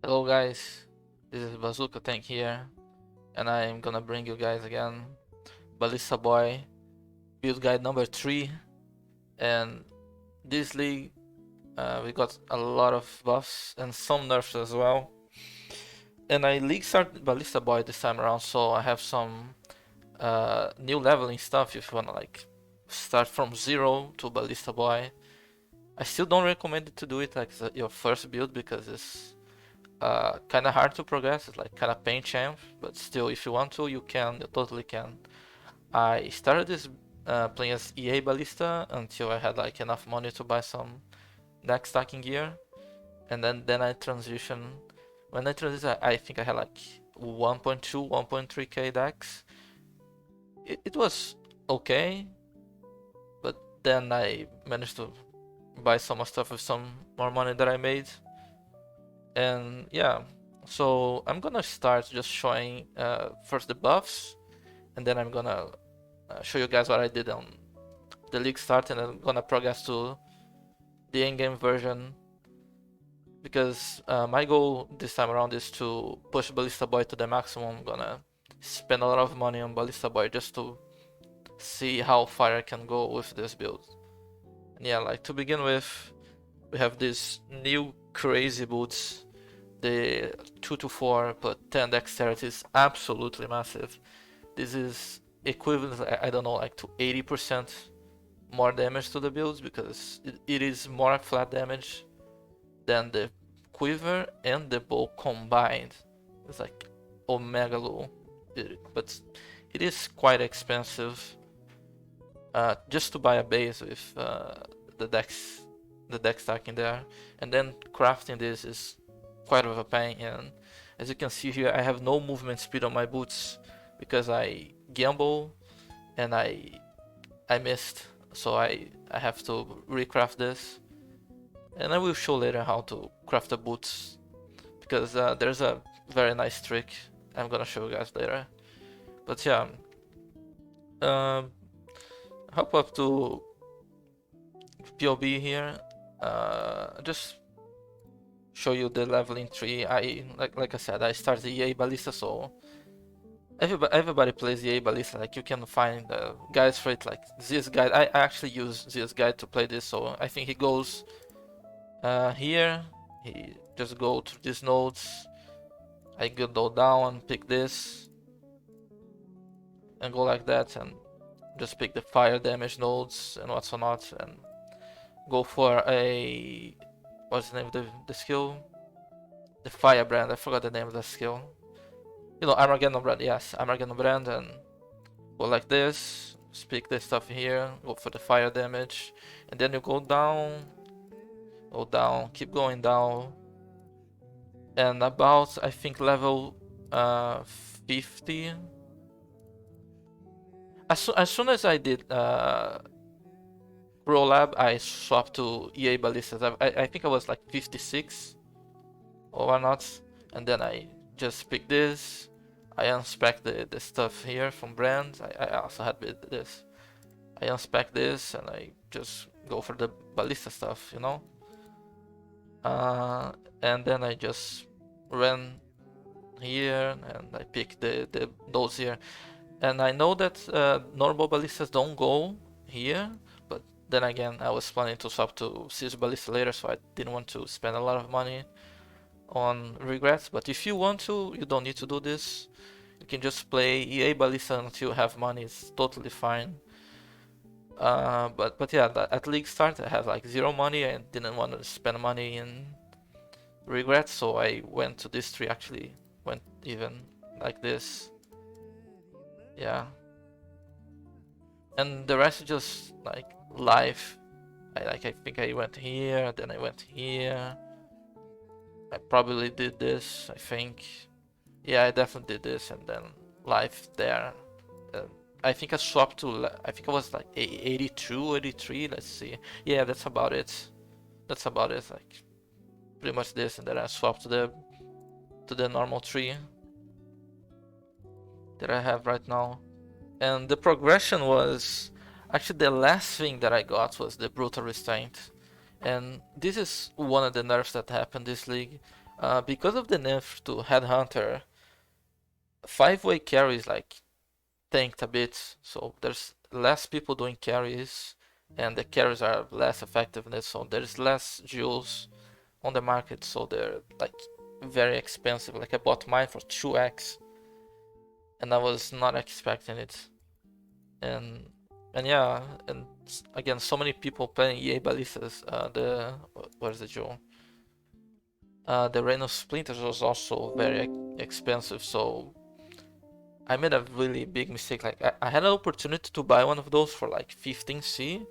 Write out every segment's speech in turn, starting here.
Hello guys, this is Bazooka Tank here, and I'm gonna bring you guys again Ballista Boy build guide number 3. And this league we got a lot of buffs and some nerfs as well. And I league started Ballista Boy this time around, so I have some new leveling stuff if you wanna like start from 0 to Ballista Boy. I still don't recommend it to do it like your first build because it's kind of hard to progress. It's like kind of pain champ, but still, if you want to, you can. You totally can. I started this playing as EA Ballista until I had like enough money to buy some Dex Stacking gear, and then I transitioned. When I transitioned, I think I had like 1.2, 1.3k Dex. It was okay, but then I managed to buy some more stuff with some more money that I made. And yeah, so I'm gonna start just showing first the buffs, and then I'm gonna show you guys what I did on the league start, and I'm gonna progress to the in-game version, because my goal this time around is to push Ballista Boy to the maximum. I'm gonna spend a lot of money on Ballista Boy just to see how far I can go with this build. And yeah, like to begin with, we have these new crazy boots. The 2 to 4 but 10 dexterity is absolutely massive. This is equivalent, I don't know, like to 80% more damage to the builds, because it is more flat damage than the quiver and the bow combined. It's like omega low, but it is quite expensive just to buy a base with the dex stacking there, and then crafting this is quite of a pain. And as you can see here, I have no movement speed on my boots because I gamble and I missed, so I have to recraft this, and I will show later how to craft the boots, because there's a very nice trick I'm gonna show you guys later. But yeah, hop up to POB here. Just show you the leveling tree. I like I said, I started EA Ballista, so everybody plays EA Ballista. Like you can find guides for it, like this guide. I actually use this guide to play this, so I think he goes here. He just go to these nodes. I go down, pick this, and go like that, and just pick the fire damage nodes and what's not, and go for a, what's the name of the skill? The firebrand. I forgot the name of the skill. You know, Armageddon brand. Yes, Armageddon brand, and go like this. Speak this stuff here. Go for the fire damage, and then you go down, keep going down, and about I think level 50. As soon as I did Pro Lab, I swapped to EA Ballistas. I think I was like 56 or not, and then I just picked this. I unspec the stuff here from brand. I also had this. I unspec this and I just go for the ballista stuff, you know. And then I just ran here and I pick those here. And I know that normal ballistas don't go here, but then again, I was planning to swap to Siege Ballista later, so I didn't want to spend a lot of money on regrets. But if you want to, you don't need to do this. You can just play EA Ballista until you have money. It's totally fine. But yeah, at league start I had like 0 money. I didn't want to spend money in regrets, so I went to this tree. Actually, went even like this. Yeah, and the rest is just like life. I think I went here, then I went here. I probably did this, I think. Yeah, I definitely did this, and then life there. I think I swapped to, I think it was like 82, 83, let's see. Yeah, that's about it. That's about it, like pretty much this, and then I swapped to the normal tree that I have right now. And the progression was, actually the last thing that I got was the brutal restraint. And this is one of the nerfs that happened this league. Because of the nerf to Headhunter, 5-way carries like tanked a bit, so there's less people doing carries, and the carries are less effectiveness, so there's less jewels on the market, so they're like very expensive. Like I bought mine for 2x, and I was not expecting it. And yeah, and again, so many people playing EA ballistas. Where's the jewel? The Rain of Splinters was also very expensive, so I made a really big mistake. Like I had an opportunity to buy one of those for like 15C,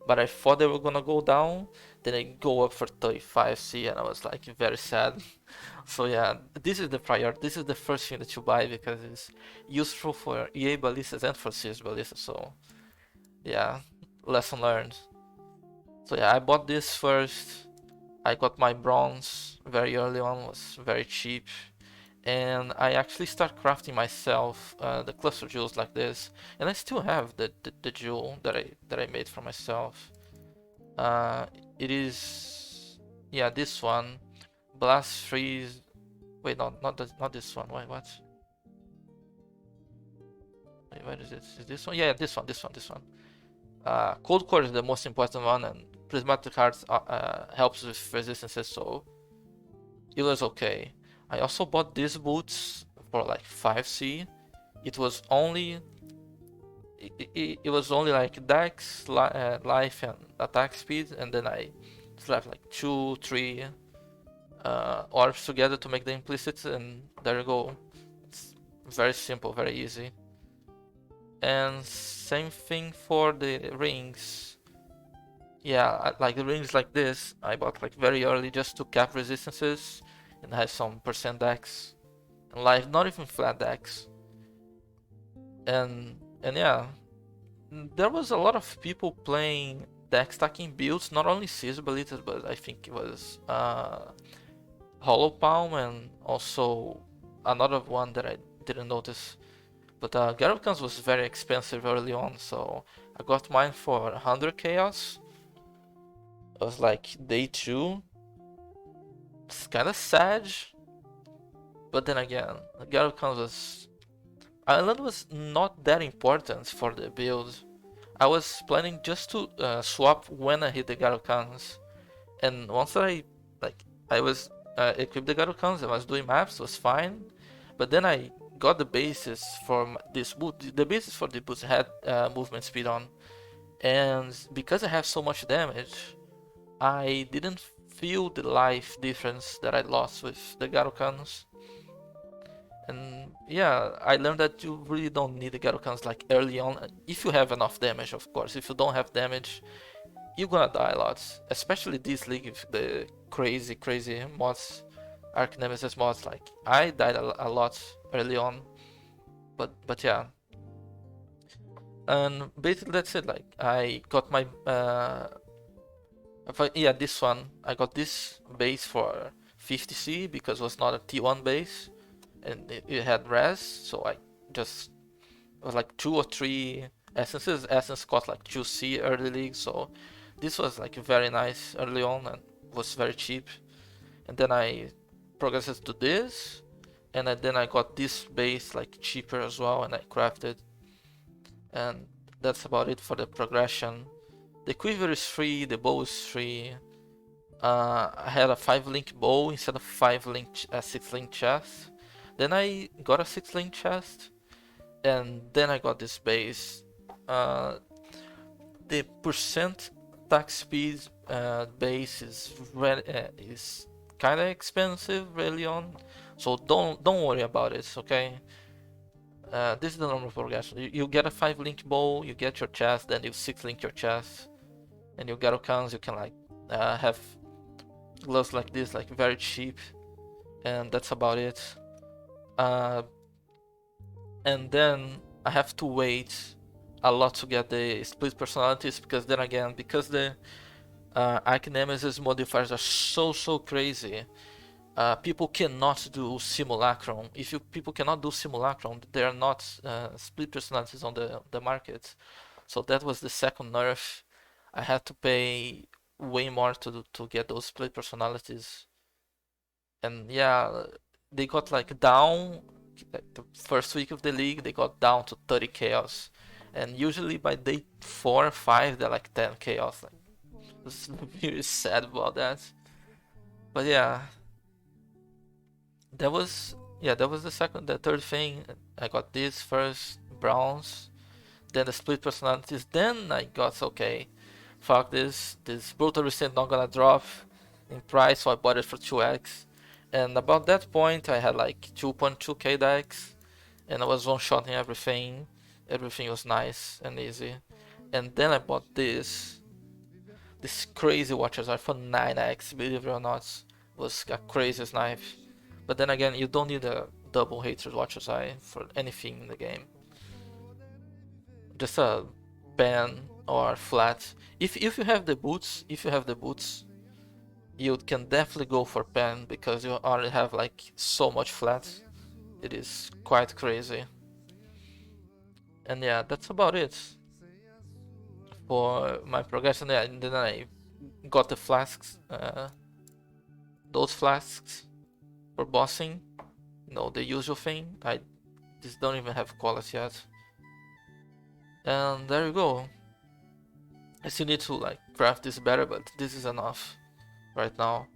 but I thought they were gonna go down. Then they go up for 35C, and I was like very sad. So yeah, this is the priority. This is the first thing that you buy because it's useful for EA ballistas and for CS ballistas. So yeah, lesson learned. So yeah, I bought this first. I got my bronze very early on, was very cheap. And I actually start crafting myself the cluster jewels like this. And I still have the jewel that I made for myself. Uh, it is, yeah, this one. Blast freeze. Wait, not this one. Wait, what? Wait, what is it? Is this one? Yeah, this one. Cold core is the most important one, and prismatic hearts helps with resistances, so it was okay. I also bought these boots for like 5C. It was only it was only like dex, life, and attack speed, and then I slapped like 2, 3 orbs together to make the implicit, and there you go. It's very simple, very easy. And same thing for the rings. Yeah, like the rings like this, I bought like very early just to cap resistances and have some percent dex and life, not even flat dex. And yeah, there was a lot of people playing Dex Stacking builds, not only CS ballistas, but I think it was Hollow Palm and also another one that I didn't notice. But Garrukans was very expensive early on, so I got mine for 100 chaos. It was like day 2. It's kind of sad, but then again, Garrukans was... Island was not that important for the build. I was planning just to swap when I hit the Garukans, and once I was equipped the Garukans and was doing maps, was fine. But then I got the bases for this boot. The bases for the boots had movement speed on, and because I have so much damage, I didn't feel the life difference that I lost with the Garukans. And yeah, I learned that you really don't need the Garukans like early on. If you have enough damage, of course. If you don't have damage, you're gonna die a lot. Especially this league with the crazy mods, Arch Nemesis mods. Like I died a lot early on, but yeah. And basically that's it. Like I got my yeah, this one. I got this base for 50C because it was not a T1 base, and it had res. So I just it was like 2 or 3 essences. Essence cost like 2C early league, so this was like very nice early on and was very cheap. And then I progressed to this, and then I got this base like cheaper as well, and I crafted. And that's about it for the progression. The quiver is free, the bow is free. I had a 5-link bow instead of 6-link chest. Then I got a 6-link chest, and then I got this base. The percent attack speed base is kind of expensive early on, so don't worry about it. Okay, this is the normal progression. You get a 5-link bow, you get your chest, then you 6-link your chest, and you Garokans. You can like have gloves like this, like very cheap, and that's about it. And then I have to wait a lot to get the split personalities, because then again, because the Arch Nemesis modifiers are so crazy, people cannot do simulacrum. If people cannot do simulacrum, there are not split personalities on the market. So that was the second nerf. I had to pay way more to get those split personalities, And yeah, they got like down, like the first week of the league, they got down to 30 chaos. And usually by day 4 or 5, they're like 10 chaos. Like, it's really sad about that. But yeah, that was the third thing. I got this first, bronze, then the split personalities, then I got okay, fuck this brutal resent not gonna drop in price, so I bought it for 2x. And about that point I had like 2.2k decks and I was one-shotting everything. Everything was nice and easy. And then I bought this crazy Watcher's Eye for 9x, believe it or not. It was a crazy knife. But then again, you don't need a double Hatred Watcher's Eye for anything in the game. Just a pen or flat. If you have the boots, you can definitely go for pen because you already have like so much flat. It is quite crazy. And yeah, that's about it for my progression. Yeah, and then I got the flasks, those flasks for bossing. You know, the usual thing. I just don't even have quality yet. And there you go. I still need to like craft this better, but this is enough right now.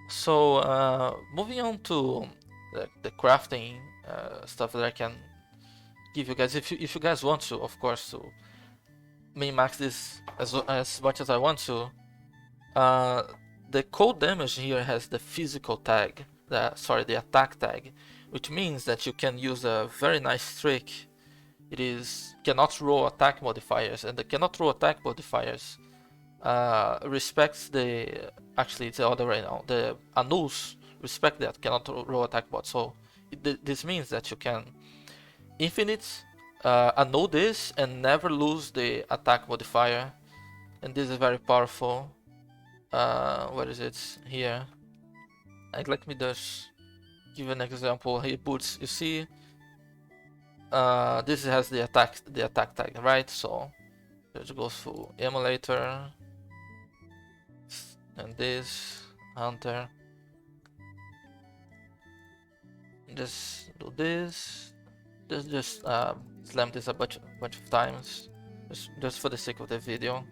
So moving on to the crafting stuff that I can give you guys. If you guys want to, of course, to min-max this as much as I want to. The cold damage here has the physical tag, the attack tag, which means that you can use a very nice trick. It is cannot roll attack modifiers, and the cannot roll attack modifiers respects actually it's the other way now. The annuls respect that cannot roll attack mod, so this means that you can infinite annul this and never lose the attack modifier, and this is very powerful. What is it here? Like, let me just give an example. Here, boots. You see, this has the attack tag, right? So let's go through emulator and this hunter. Just do this. Just slam this a bunch of times, just for the sake of the video,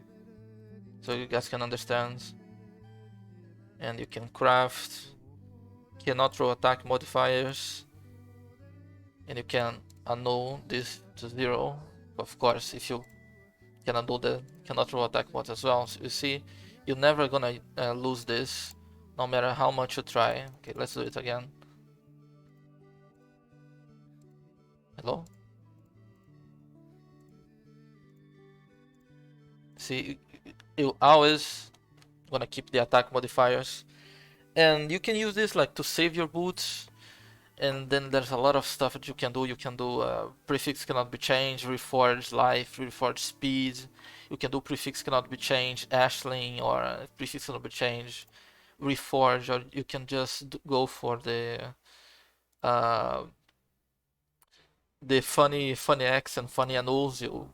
so you guys can understand. And you can craft, cannot roll attack modifiers, and you can annul this to 0. Of course, if you can annul the cannot roll attack mods as well. So you see, you're never gonna lose this, no matter how much you try. Okay, let's do it again. Hello? See, you always gonna keep the attack modifiers, and you can use this like to save your boots. And then there's a lot of stuff that you can do. You can do prefix cannot be changed, reforge life, reforge speed. You can do prefix cannot be changed, ashling, or prefix cannot be changed, reforge, or you can just go for the funny X and funny annuls. You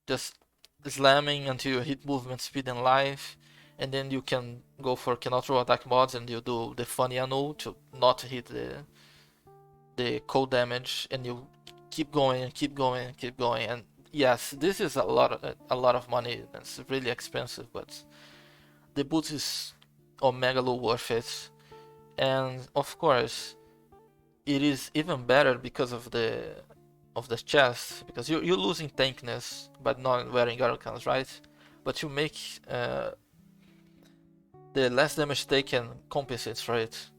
just slamming until you hit movement speed and life, and then you can go for cannot roll attack mods and you do the funny annul to not hit the cold damage, and you keep going and keep going and keep going. And yes, this is a lot of money. It's really expensive, but the boots is omega low worth it. And of course, it is even better because of the chest, because you're losing tankness by not wearing arcans, right? But you make the less damage taken compensates for it.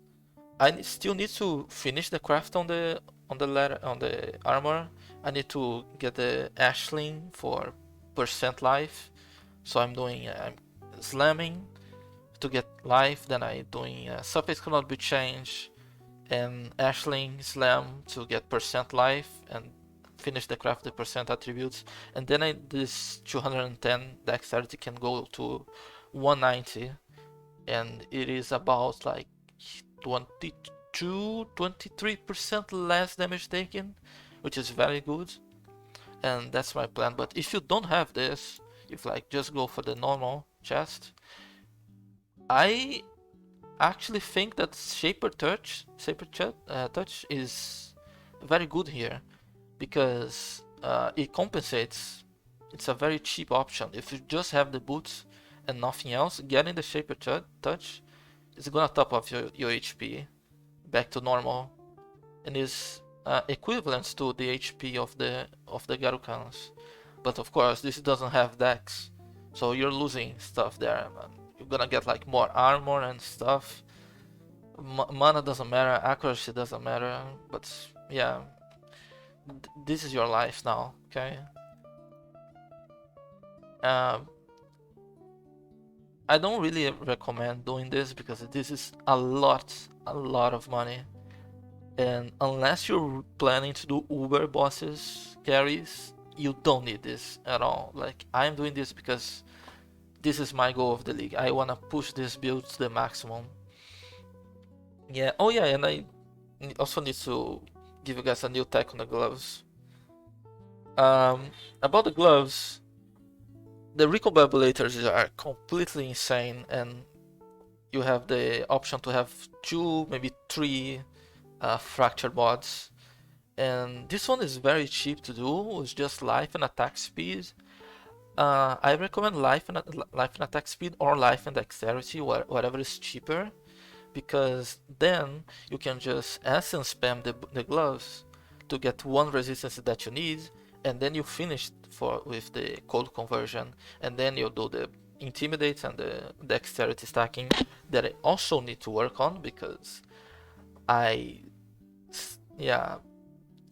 I still need to finish the craft on the armor. I need to get the ashling for percent life, so I'm slamming to get life. Then I'm doing surface cannot be changed and ashling slam to get percent life and finish the craft the percent attributes. And then this 210 dexterity can go to 190, and it is about like 23% less damage taken, which is very good. And that's my plan. But if you don't have this, if like just go for the normal chest, I actually think that touch is very good here because it compensates. It's a very cheap option. If you just have the boots and nothing else, getting the shaper touch is gonna top off your HP back to normal, and is equivalent to the HP of the Garukans. But of course, this doesn't have Dex, so you're losing stuff there. You're gonna get like more armor and stuff. Mana doesn't matter, accuracy doesn't matter, but yeah, this is your life now, okay? I don't really recommend doing this because this is a lot of money, and unless you're planning to do Uber bosses carries, you don't need this at all. Like, I'm doing this because this is my goal of the league. I wanna push this build to the maximum. Yeah, oh yeah, and I also need to give you guys a new tech on the gloves. About the gloves, the recombobulator are completely insane, and you have the option to have 2, maybe 3 fractured mods. And this one is very cheap to do. It's just life and attack speed. I recommend life and attack speed or life and dexterity, whatever is cheaper, because then you can just essence spam the gloves to get 1 resistance that you need, and then you finish with the cold conversion, and then you do the intimidate and the dexterity stacking that I also need to work on because I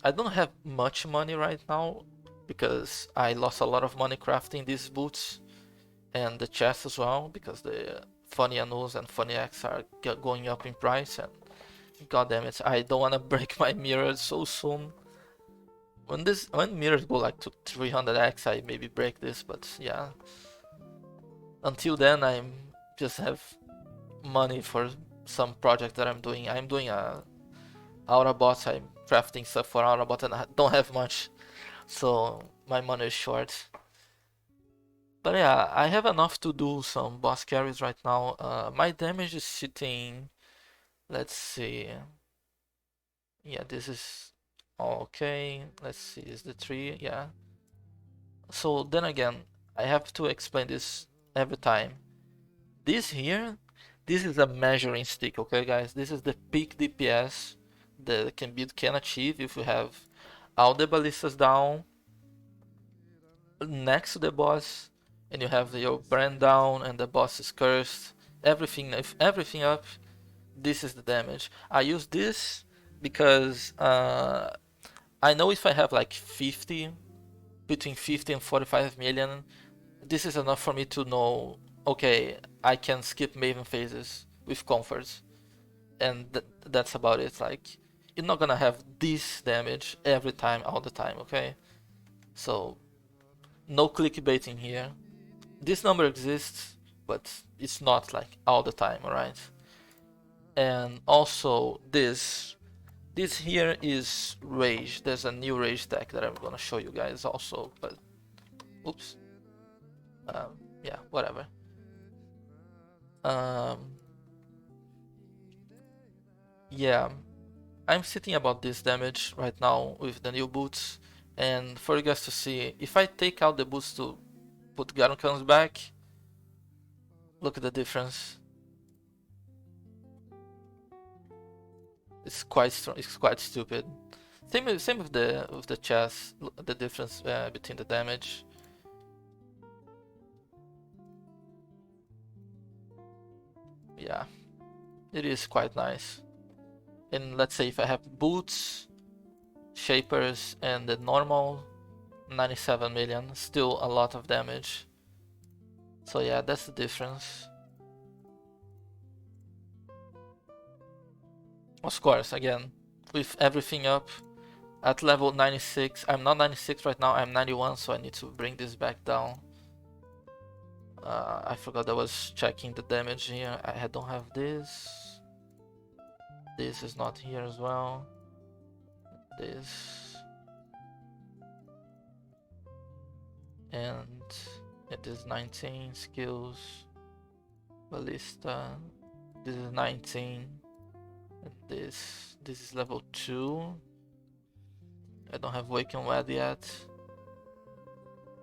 don't have much money right now because I lost a lot of money crafting these boots and the chest as well because the funny anus and funny X are going up in price, and god damn it, I don't want to break my mirrors so soon. When mirrors go like to 300x, I maybe break this, but yeah. Until then, I'm just have money for some project that I'm doing. I'm doing a Autobot. I'm crafting stuff for Autobot, and I don't have much, so my money is short. But yeah, I have enough to do some boss carries right now. My damage is sitting. Let's see. Yeah, this is okay. Let's see, is the 3? Yeah. So then again, I have to explain this every time. This here, this is a measuring stick, okay guys? This is the peak DPS that can achieve if you have all the ballistas down next to the boss, and you have your brand down and the boss is cursed. If everything up, this is the damage. I use this because I know if I have like between 50 and 45 million, this is enough for me to know, okay, I can skip Maven phases with comfort, and that's about it. Like, you're not gonna have this damage every time, all the time, okay? So, no clickbaiting here. This number exists, but it's not like all the time, alright? And also, this here is Rage. There's a new Rage deck that I'm gonna show you guys also, but oops. Yeah, whatever. Yeah, I'm sitting about this damage right now with the new boots, and for you guys to see, if I take out the boots to put Garunkans back, look at the difference. It's quite strong. It's quite stupid. Same with the chest. The difference between the damage. Yeah, it is quite nice. And let's say if I have boots, shapers, and the normal, 97 million, still a lot of damage. So yeah, that's the difference. Of course, again, with everything up at level 96. I'm not 96 right now, I'm 91, so I need to bring this back down. I forgot I was checking the damage here. I don't have this. This is not here as well. This. And it is 19 skills. Ballista. This is 19. This is level 2. I don't have Waken Wed yet.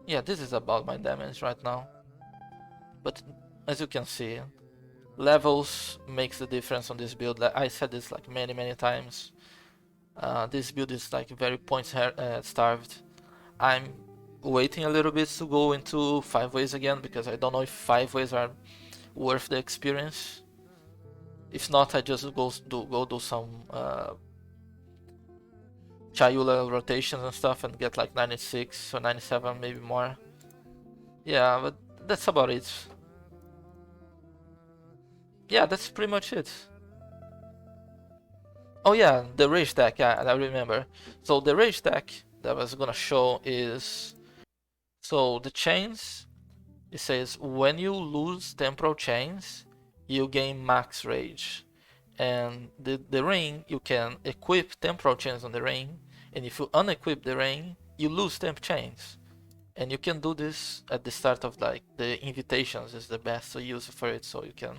Yeah, this is about my damage right now. But as you can see, levels makes the difference on this build. Like I said this like many times. This build is like very points starved. I'm waiting a little bit to go into 5 ways again because I don't know if 5 ways are worth the experience. If not, I just go do some Chayula rotations and stuff and get like 96 or 97, maybe more. Yeah, but that's about it. Yeah, that's pretty much it. Oh yeah, the rage deck, yeah, I remember. So the rage deck that I was gonna show is... So the chains, it says when you lose temporal chains, you gain max rage. And the ring, you can equip temporal chains on the ring, and if you unequip the ring, you lose temp chains. And you can do this at the start of like the invitations is the best to use for it, so you can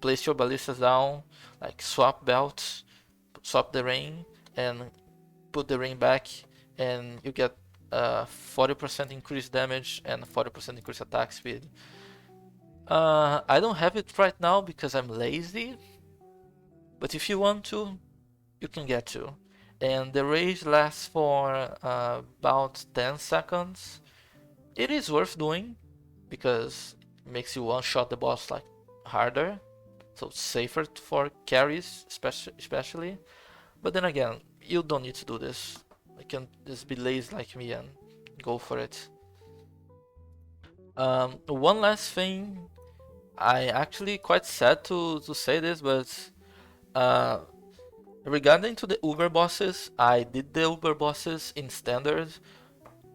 place your ballistas down, like swap belts, swap the ring, and put the ring back, and you get 40% increased damage and 40% increased attack speed. I don't have it right now because I'm lazy, but if you want to, you can get to. And the rage lasts for about 10 seconds. It is worth doing because it makes you one-shot the boss like harder, so it's safer for carries especially. But then again, you don't need to do this. You can just be lazy like me and go for it. One last thing, I actually quite sad to say this, but regarding to the Uber bosses, I did the Uber bosses in standard.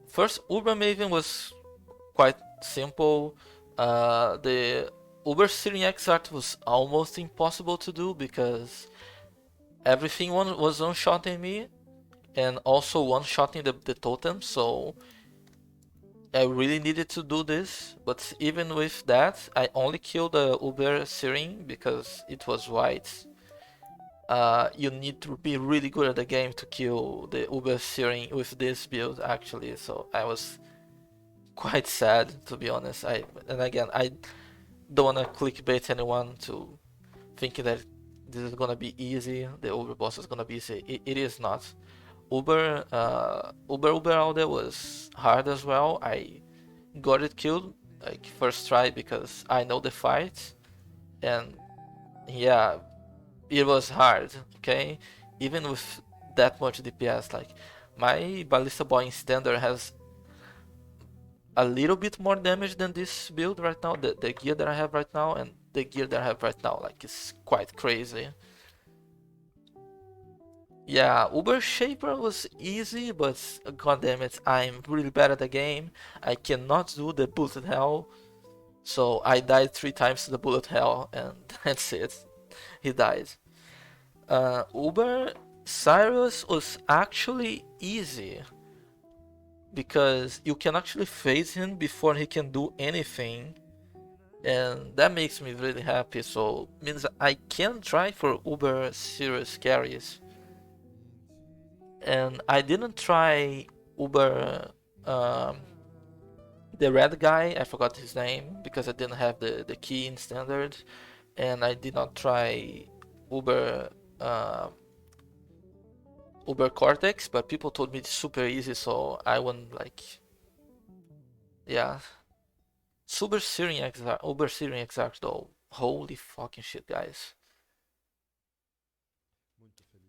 First, Uber Maven was quite simple. The Uber Searing Exarch was almost impossible to do because everything was one-shotting me and also one-shotting the totem, so I really needed to do this. But even with that, I only killed the Uber Searing because it was white. You need to be really good at the game to kill the Uber Searing with this build actually, so I was quite sad to be honest. And again, I don't wanna clickbait anyone to thinking that this is gonna be easy. The Uber boss is gonna be easy. It is not. Uber all day was hard as well. I got it killed like first try because I know the fight, and yeah, it was hard. Okay, even with that much DPS, like my ballista boy in standard has a little bit more damage than this build right now, the gear that I have right now, and the gear that I have right now, like, it's quite crazy. Yeah, Uber Shaper was easy, but god damn it, I'm really bad at the game. I cannot do the bullet hell, so I died 3 times to the bullet hell, and that's it. He died. Uber Cyrus was actually easy because you can actually phase him before he can do anything, and that makes me really happy. So means I can try for Uber serious carries, and I didn't try Uber the red guy, I forgot his name because I didn't have the key in standard, and I did not try Uber Uber Cortex, but people told me it's super easy, so I went like, yeah. Uber Searing Exarch though. Holy fucking shit, guys.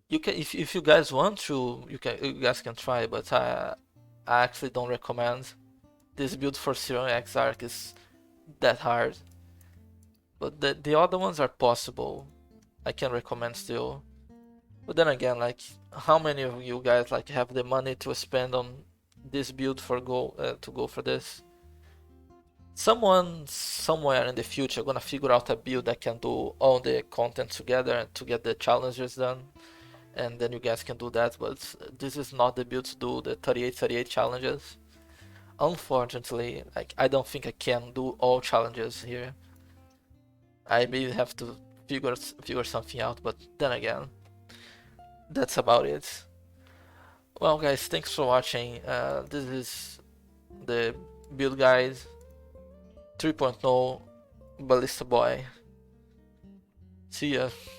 You can, if you guys want to, you guys can try, but I actually don't recommend. This build for Searing Exarch is that hard. But the other ones are possible. I can recommend still. But then again, like, how many of you guys like have the money to spend on this build for to go for this? Someone somewhere in the future gonna figure out a build that can do all the content together to get the challenges done, and then you guys can do that. But this is not the build to do the 38 challenges. Unfortunately, like, I don't think I can do all challenges here. I may have to figure something out, but then again, that's about it. Well guys, thanks for watching. This is the build guide 3.0 Ballista Boy. See ya.